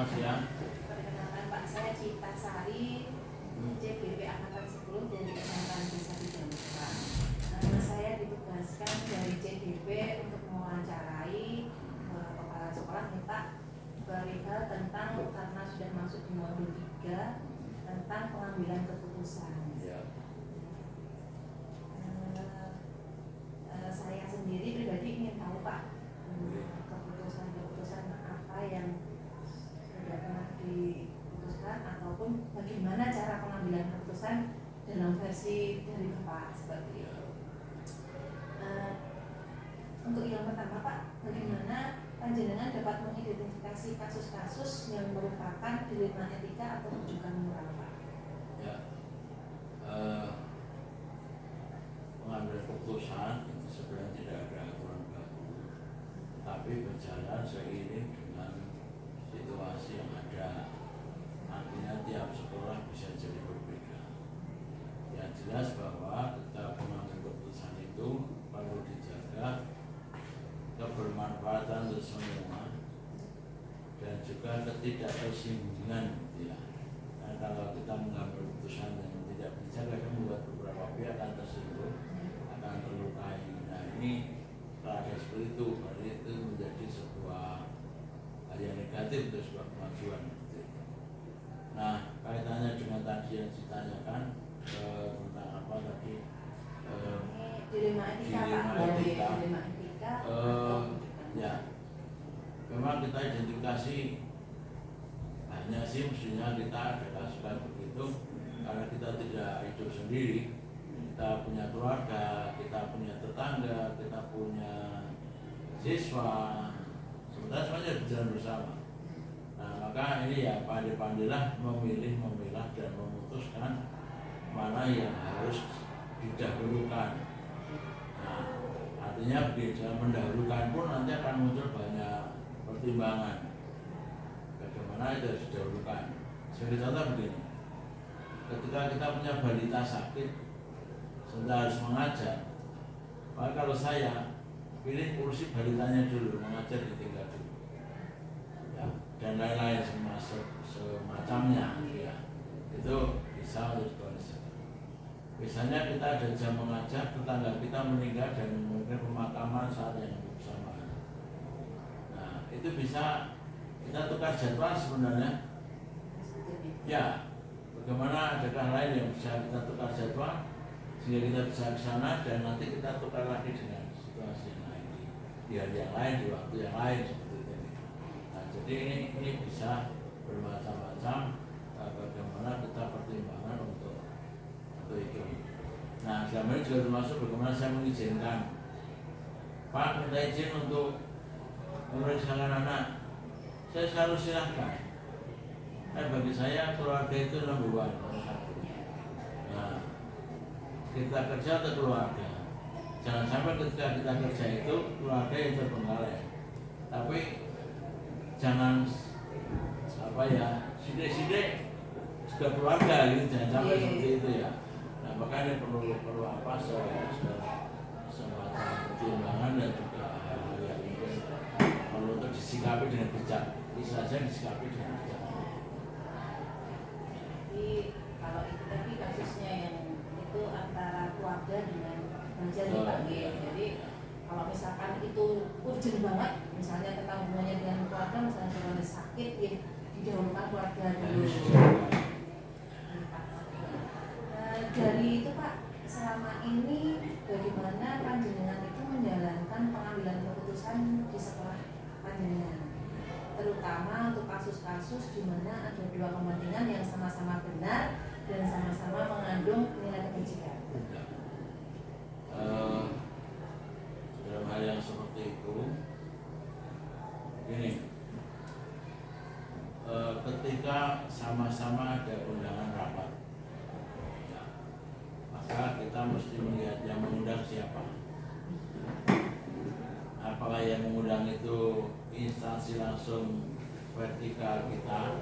selamat siang. Perkenalkan Pak, saya Cita Sari, CBP Angkatan 10 dari Kecamatan Desa Tidamuka. Saya ditugaskan dari CDP untuk mewawancarai kepala sekolah minta perihal tentang, karena sudah masuk di modul 3 tentang pengambilan keputusan. Ya. Saya sendiri pribadi ingin tahu Pak, keputusan apa yang sudah pernah diputuskan ataupun bagaimana cara pengambilan keputusan dalam versi dari Bapak seperti itu. Untuk yang pertama Pak, bagaimana panjenengan dapat mengidentifikasi kasus-kasus yang merupakan dilema etika atau rujukan moral Pak? Ya. Pengambilan keputusan itu sebenarnya tidak ada aturan baku, tapi berjalan seiring dengan situasi yang ada. Artinya tiap sekolah bisa jadi berbeda. Yang jelas bahwa kita mengambil keputusan itu perlu dijaga kebermanfaatan untuk semua dan juga ketidaktersinggungan, gitu ya. Nah, kalau kita mengambil keputusan yang tidak bijak akan membuat beberapa pihak akan tersinggung, akan terlukai. Nah, ini kalau seperti itu, berarti itu menjadi sebuah hal yang negatif untuk sebuah kemajuan. Nah, kaitannya dengan tadi yang ditanyakan tentang apa tadi? Dilema etika. Ya, memang kita identifikasi hanya sih mestinya kita ada kasus begitu karena kita tidak hidup sendiri, kita punya keluarga, kita punya tetangga, kita punya siswa, sementara semuanya berjalan bersama. Nah, maka ini ya pandai-pandailah memilah dan memutuskan mana yang harus didahulukan. Nah, artinya bisa mendahulukan pun nanti akan muncul banyak pertimbangan. Bagaimana itu harus didahulukan? Sebagai contoh begini, ketika kita punya balita sakit, sudah harus mengajar, maka kalau saya pilih kursi balitanya dulu, mengajar ditinggal dulu, ya, dan lain-lain semacamnya, ya. Itu bisa untuk dikondisikan. Biasanya kita ada jam mengajar, tetangga kita meninggal dan mungkin pemakaman saat yang bersamaan. Nah, itu bisa kita tukar jadwal sebenarnya. Ya, bagaimana adakah lain yang bisa kita tukar jadwal sehingga kita bisa ke sana dan nanti kita tukar lagi dengan situasi yang lain di hari yang lain, di waktu yang lain seperti itu. Nah, jadi ini bisa bermacam-macam bagaimana kita pertimbangan untuk itu. Nah, selama ini juga termasuk bagaimana saya mengizinkan Pak minta izin untuk memeriksakan anak, saya selalu silahkan. Bagi saya keluarga itu nomor 1. Nah, kita kerja atau keluarga, jangan sampai ketika kita kerja itu keluarga yang terbengkalai. Tapi jangan sidik-sidik sudah keluarga gitu, jangan sampai seperti itu ya. Nah, makanya perlu semacam pertimbangan dan juga hal yang mungkin perlu untuk disikapi dengan bijak. Bisa saja disikapi dengan bijak. Jadi kalau itu tadi kasusnya yang itu antara keluarga dengan pengajar dipanggil. Jadi kalau misalkan itu urgent banget, misalnya tentang hubungannya dengan keluarga, misalnya keluarga sakit, ya didahulukan keluarga dulu. Dari itu Pak, selama ini bagaimana panjenengan itu menjalankan pengambilan keputusan di sekolah panjenengan, terutama untuk kasus-kasus di mana ada dua kepentingan yang sama-sama benar dan sama-sama mengandung nilai kebajikan. Dalam hal yang seperti itu, gini, ketika sama-sama ada undangan rapat, maka kita mesti melihat yang mengundang siapa. Apakah yang mengundang itu instansi langsung vertikal kita,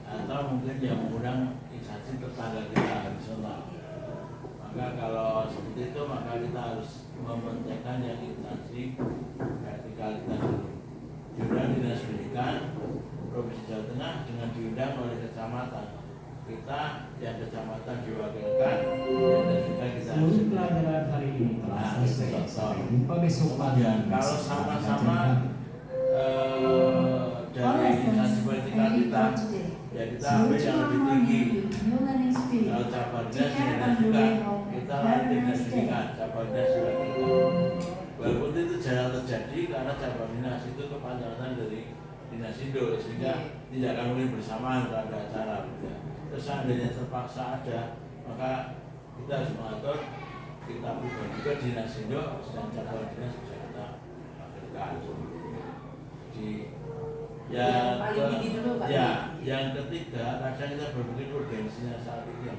atau mungkin yang mengundang instansi tetangga kita horizontal. Maka kalau seperti itu, maka kita harus mementingkan yang instansi vertikal kita dulu. Dinas Pendidikan Provinsi Jawa kita yang kecamatan diwakilkan dan juga kita Seluruh pelajaran hari ini telah selesai. Sampai jumpa besok pagi. kalau sama-sama dari instansi politik kita, ya kita ambil yang lebih tinggi. Kalau cabang dinas juga kita dinas pendidikan, cabang dinas sudah walaupun itu jarang terjadi karena cabang dinas itu kepanjangan dari dinas induk sehingga tidak akan mungkin bersamaan kalau ada acara. Terus seandainya terpaksa ada, maka kita harus mengatur kita bukan juga dinas induk dan cabang dinas bisa kita pakaikan. Jadi yang ketiga kadang kita berpikir urgensinya saat itu yang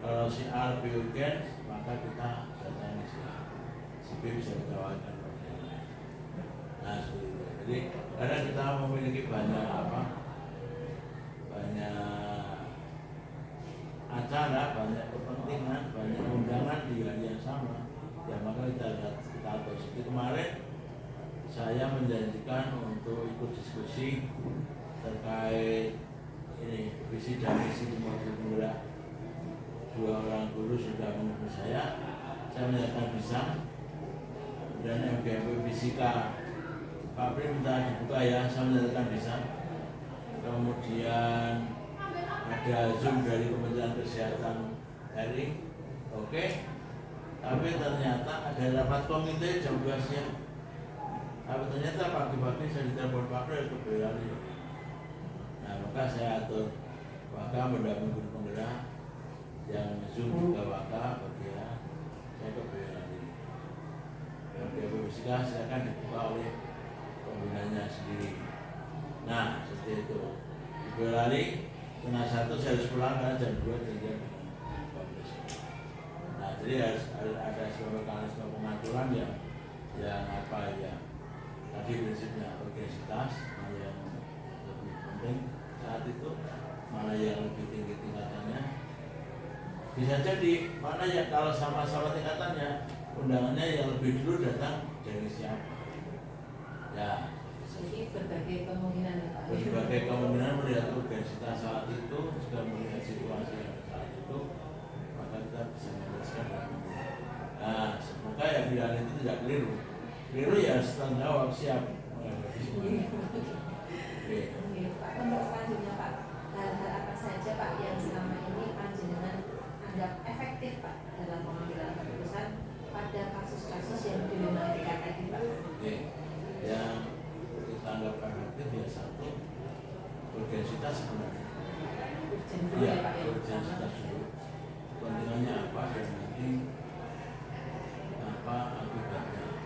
kalau si A lebih urgen maka kita datangi si B bisa kita wakilkan. Nah seperti itu. Jadi kadang kita memiliki banyak acara, banyak kepentingan, banyak undangan di hari yang sama. Ya maka kita atur. Seperti kemarin saya menjanjikan untuk ikut diskusi terkait ini visi dan misi Mobil Penggerak. 2 orang guru sudah menghubungi saya menyatakan bisa. Dan MGMP Fisika Pak Pri minta dibuka ya, saya menyatakan bisa. Kemudian ada Zoom dari Kementerian Kesehatan RI, oke. Tapi ternyata ada rapat komite jam 2 siang. Tapi ternyata pagi-pagi saya ditelepon Pak Pri ke Boyolali. Nah maka saya atur maka mendampingi guru penggerak yang Zoom juga maka bagian saya ke Boyolali. Yang Fisika silakan dibuka oleh pembinanya sendiri. Nah seperti itu. Di Boyolali setengah 1 saya harus pulang karena jam 2 jam. Nah jadi harus ada sebuah mekanisme pengaturan yang apa ya. Tadi prinsipnya organistas mana yang lebih penting saat itu, mana yang lebih tinggi tingkatannya. Bisa jadi mana yang kalau sama-sama tingkatannya undangannya yang lebih dulu datang dari siapa. Ya. Jadi berbagai kemungkinan ya Pak. Berbagai kemungkinan melihat organistas saat itu juga melihat situasi yang saat itu maka kita bisa meneruskan. Nah semoga yang pilihan itu tidak keliru. Keliru ya setelah jawab siap. Oke Pak, untuk selanjutnya Pak, hal-hal apa saja Pak yang selama ini panjenengan anggap efektif Pak dalam pengambilan keputusan pada kasus-kasus yang dilematika tadi Pak? Oke, yang kita anggap efektif ya satu urgensitas sebenarnya. Iya, urgensitas dulu. Kepentingannya apa dan nanti apa akibatnya.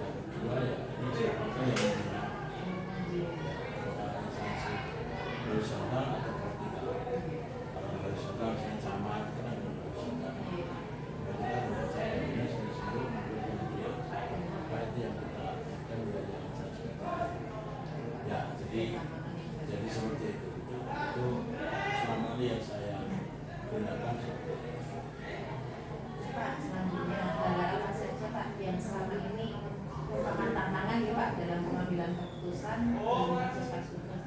Yang kedua ya ini siapa yang organisasi horizontal atau vertikal. Kalau horizontal saya sama itu kan horizontal. Vertikal saya ini sendiri maka itu yang kita lakukan dari ya jadi seperti itu selama ini yang saya gunakan seperti itu. Pak, selanjutnya hal apa saja Pak yang selama ini merupakan tantangan ya Pak dalam pengambilan keputusan dalam kasus-kasus tersebut?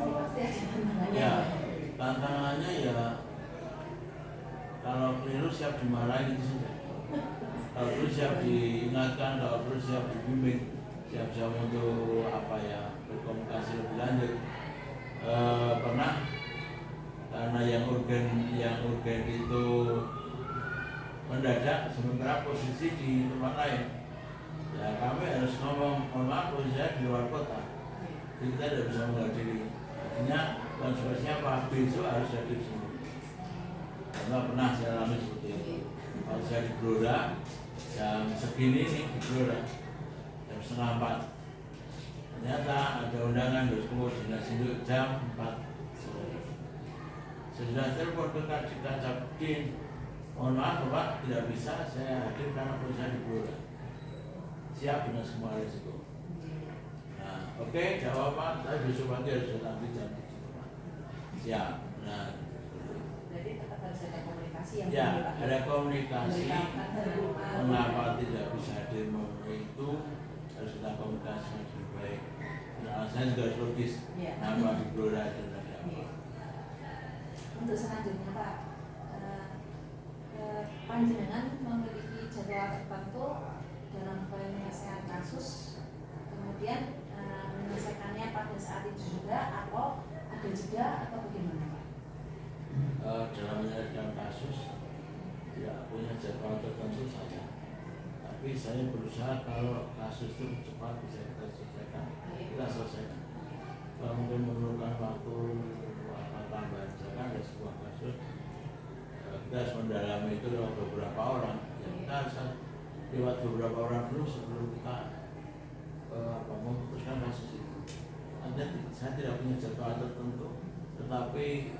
Pasti ada tantangannya. Ya, tantangannya ya kalau keliru siap dimarahin itu saja. Kalau perlu siap diingatkan, kalau perlu siap dibimbing, siap-siap untuk berkomunikasi lebih lanjut. Pernah karena yang urgen itu mendadak sementara posisi di tempat lain, ya kami harus ngomong mohon maaf posisi saya di luar kota, jadi kita tidak bisa menghadiri. Artinya konsekuensinya Pak besok harus hadir di sini. Karena pernah saya alami seperti itu. Kalau saya di Blora jam segini nih di Blora jam 3:30, ternyata ada undangan dari dinas induk jam 4 sore. Sudah telepon ke Kajabdin, mohon maaf Bapak tidak bisa saya hadir karena perusahaan di Blora. Siap dengan semua resiko. Nah, oke, tidak apa-apa, tapi besok pagi harus datang di jam 7. Siap. Nah, Jadi tetap harus ada komunikasi yang ya, baik, Pak. ada komunikasi. Memberitahukan Mengapa tidak bisa hadir memenuhi itu? harus kita komunikasikan lebih baik. Nah, saya juga harus logis. Iya. Nama di Blora dan ada apa. Iya. Untuk selanjutnya Pak, panjenengan memiliki jadwal tertentu dalam penyelesaian kasus, kemudian menyelesaikannya pada saat itu juga atau ada jeda atau bagaimana Pak? Dalam menyelesaikan kasus tidak punya jadwal tertentu saja, tapi saya berusaha kalau kasus itu cepat bisa kita selesaikan, kita selesaikan. Kalau mungkin memerlukan waktu apa tambahan, misalkan ada sebuah kasus, kita harus mendalami itu lewat beberapa orang. Ya, kita harus lewat beberapa orang dulu sebelum kita memutuskan kasus itu. Nanti saya tidak punya jadwal tertentu, tetapi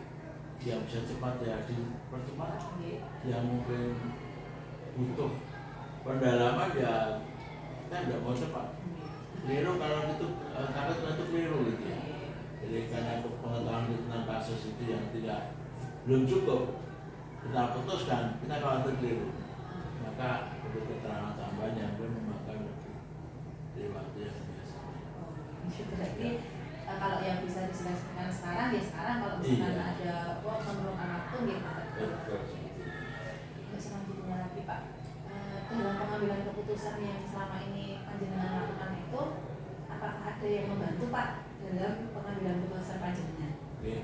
yang bisa cepat ya dipercepat, yang mungkin butuh pendalaman ya kita tidak mau cepat. Keliru kalau itu takut itu keliru gitu ya. Jadi karena pengetahuan tentang kasus itu yang belum cukup, kita putuskan, kita khawatir keliru, maka untuk keterangan tambahan yang memakan lebih dari waktu yang biasa. Berarti kalau yang bisa diselesaikan sekarang ya sekarang, kalau misalkan ada memerlukan waktu gitu. Selanjutnya lagi Pak, dalam pengambilan keputusan yang selama ini panjenengan lakukan itu, apakah ada yang membantu Pak dalam pengambilan keputusan panjenengan? Oke.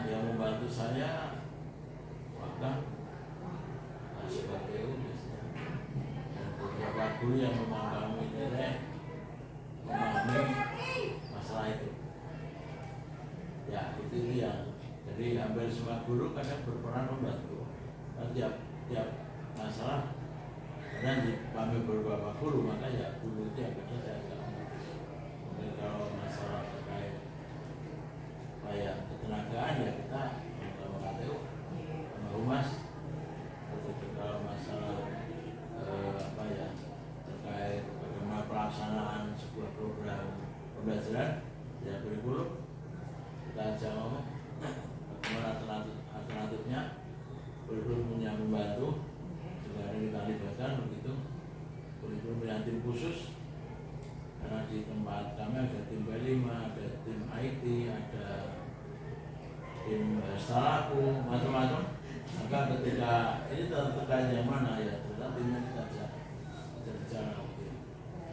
Yang membantu saya wakil sebagai biasanya dan beberapa guru yang memang kami nilai memahami masalah itu. Ya itu yang jadi hampir semua guru kadang berperan membantu. Dan tiap masalah karena kami beberapa guru, maka ya guru itu yang biasa saya agak. Jadi kalau masalah terkait kayak ketenagaan ya kita sama KTU sama humas. Kalau masalah terkait bagaimana pelaksanaan sebuah program pembelajaran ya kurikulum, kita ajak ngomong bagaimana alternatifnya. Kurikulum punya membantu juga kita libatkan begitu. Kurikulum punya tim khusus karena di tempat kami ada tim B5, ada tim IT, ada tim Salaku, macam-macam. Maka ketika ini terkait yang mana ya, ternyata timnya kita bicara.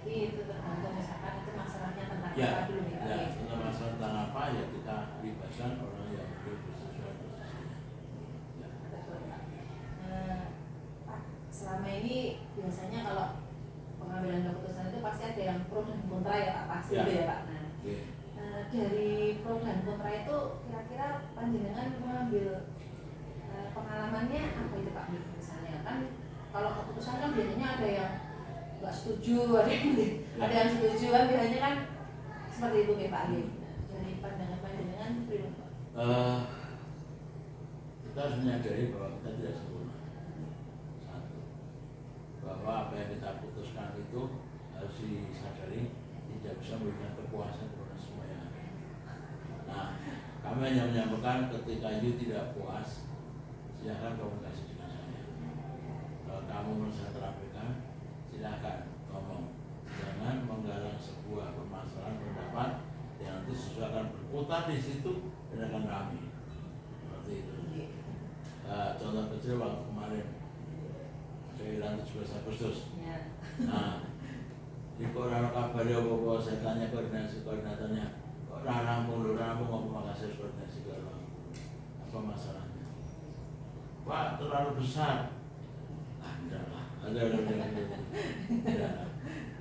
Jadi itu tergantung misalkan itu masalahnya tentang Ya, apa dulu ya? ya tentang masalah tentang apa ya kita libatkan orang yang bersesuaian posisinya. Ya. Betul Pak. Pak, selama ini biasanya kalau pengambilan keputusan itu pasti ada yang pro dan kontra ya Pak, pasti Ya. itu ya Pak. Nah, Oke. Dari pro dan kontra itu kira-kira panjenengan mengambil pengalamannya apa itu Pak? Misalnya kan kalau keputusan kan biasanya ada yang nggak setuju, ada yang setuju kan biasanya kan seperti itu ya Pak. Dari pandangan panjenengan pribadi Pak. Kita harus menyadari bahwa kita tidak sempurna. Satu, bahwa apa yang kita putuskan itu harus disadari tidak bisa memberikan kepuasan kepada semua yang ada. Nah, kami hanya menyampaikan ketika you tidak puas, silakan komunikasi dengan saya. Kalau kamu merasa terapikan, silakan ngomong. Jangan menggalang sebuah permasalahan pendapat yang nanti sesuatu akan berputar di situ dan akan ramai. Seperti itu. Contoh kecil waktu kemarin kehilangan 17 Agustus. Ya. Nah, di koran kabar ya bapak saya tanya koordinatornya, kok rampung ngomong makasih koordinasi ke orang. Apa masalahnya? Wah, terlalu besar. Ada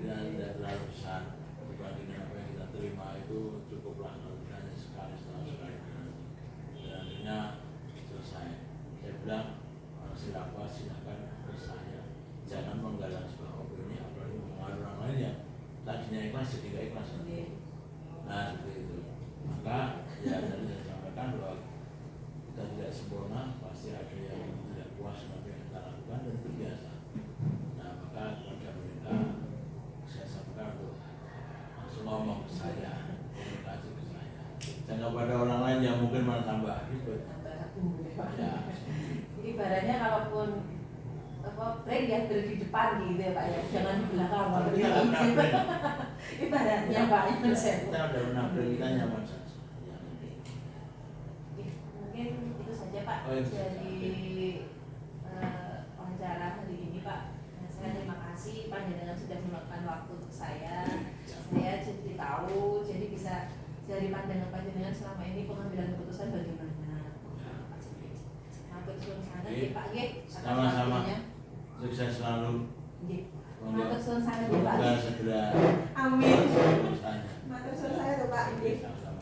yang tidak terlalu besar dibandingkan apa yang kita terima itu cukuplah kalau kita hanya sekali setahun sekali dan akhirnya selesai. Saya bilang silakan bersaing, jangan menggalang sebuah opini apalagi mengaruh orang lain yang tadinya ikhlas jadi tidak ikhlas. Nah seperti itu. Maka ya tadi saya sampaikan bahwa kita tidak sempurna, pasti ada yang tidak puas dengan apa yang kita lakukan dan itu biasa. Nah maka kepada mereka saya sampaikan untuk langsung ngomong ke saya, komunikasi ke saya. Jangan pada orang lain yang mungkin malah tambah ribet. Ya. Ibaratnya kalaupun break ya dari di depan gitu ya Pak ya, jangan di belakang. Kita nggak menabrak. Ibaratnya Pak Nyun Sewu. Kita udah menabrak, kita nyaman saja. Ya. Mungkin itu saja Pak Oh, itu saja. dari wawancara hari ini Pak. Nah, saya terima kasih panjenengan sudah meluangkan waktu untuk saya. Saya jadi tahu, jadi bisa dari pandangan panjenengan selama ini pengambilan keputusan bagaimana. Matur suwun sangat nggih Pak nggih. atas Sama-sama. waktunya. Sukses selalu. Nggih. Monggo. Matur suwun sangat nggih Pak. Semoga segera Amin. selesai urusannya. Matur suwun sangat Pak nggih. Sama-sama.